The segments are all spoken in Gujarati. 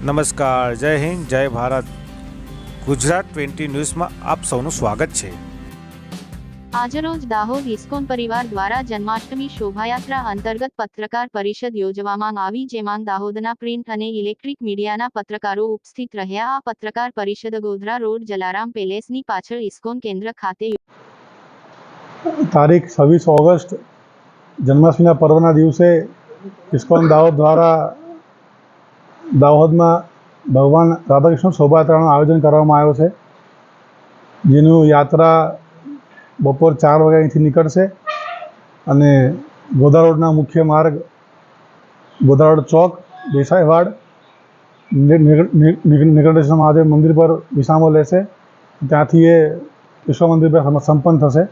નમસ્કાર, જય હિન્દ, જય ભારત. ગુજરાત 20 ન્યૂઝમાં આપ સૌનું સ્વાગત છે. આજરોજ દાહોદ ઇસ્કોન પરિવાર દ્વારા જન્માષ્ટમી શોભાયાત્રા અંતર્ગત પત્રકાર પરિષદ યોજવામાં આવી, જેમાં દાહોદના પ્રિન્ટ અને ઇલેક્ટ્રિક મીડિયાના પત્રકારો ઉપસ્થિત રહ્યા. આ પત્રકાર પરિષદ ગોધરા રોડ જલારામ પેલેસની પાછળ ઇસ્કોન કેન્દ્ર ખાતે તારીખ 26 ઓગસ્ટ જન્માષ્ટમીના પર્વના દિવસે ઇસ્કોન દાહોદ દ્વારા દાહોદમાં ભગવાન રાધાકૃષ્ણ શોભાયાત્રાનું આયોજન કરવામાં આવ્યું છે, જેનું યાત્રા બપોર 4 વાગે અહીંથી નીકળશે અને ગોધરા રોડના મુખ્ય માર્ગ ગોધરા રોડ ચોક, દેસાઈવાડ, નીલકંઠેશ્વર મહાદેવ મંદિર પર વિસામો લેશે. ત્યાંથી એ વિશ્વ મંદિર પર સંપન્ન થશે.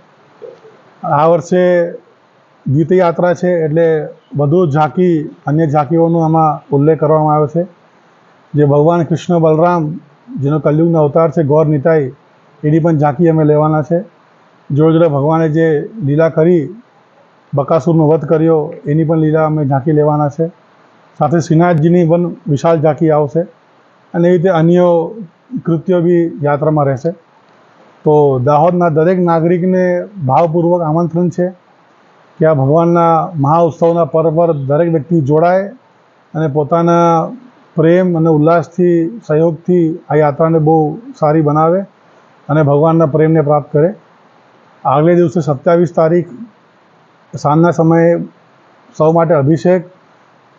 આ વર્ષે દ્વિતીય યાત્રા છે, એટલે વધુ ઝાંકી અન્ય ઝાંકીઓનો આમાં ઉલ્લેખ કરવામાં આવ્યો છે. જે ભગવાન કૃષ્ણ બલરામ, જેનો કલયુગનો અવતાર છે, ગૌર નિતાઈ, એની પણ ઝાંકી અમે લેવાના છે. જોડે જોડે ભગવાને જે લીલા કરી, બકાસુરનો વધ કર્યો, એની પણ લીલા અમે ઝાંકી લેવાના છે. સાથે શ્રીનાથજીની પણ વિશાળ ઝાંકી આવશે અને એવી રીતે અન્ય કૃત્યો બી યાત્રામાં રહેશે. તો દાહોદના દરેક નાગરિકને ભાવપૂર્વક આમંત્રણ છે કે આ ભગવાનના મહાઉત્સવના પર્વ પર દરેક વ્યક્તિ જોડાય અને પોતાના પ્રેમ અને ઉલ્લાસથી, સહયોગથી આ યાત્રાને બહુ સારી બનાવે અને ભગવાનના પ્રેમને પ્રાપ્ત કરે. આગલે દિવસે 27 તારીખ સાંજના સમયે સૌ માટે અભિષેક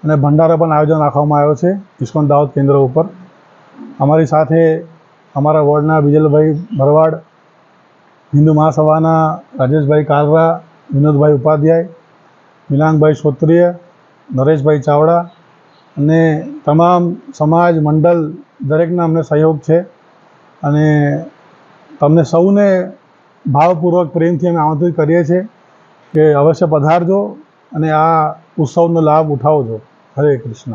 અને ભંડારા પણ આયોજન રાખવામાં આવ્યો છે ઇસ્કોન દાહોદ કેન્દ્ર ઉપર. અમારી સાથે અમારા વોર્ડના વિજલભાઈ ભરવાડ, હિન્દુ મહાસભાના રાજેશભાઈ કાલરા, વિનોદભાઈ ઉપાધ્યાય, મિલાનભાઈ શ્રોત્રિય, નરેશભાઈ ચાવડા અને તમામ સમાજ મંડળ દરેકના અમને સહયોગ છે અને તમને સૌને ભાવપૂર્વક પ્રેમથી અમે આમંત્રિત કરીએ છીએ કે અવશ્ય પધારજો અને આ ઉત્સવનો લાભ ઉઠાવજો. હરે કૃષ્ણ.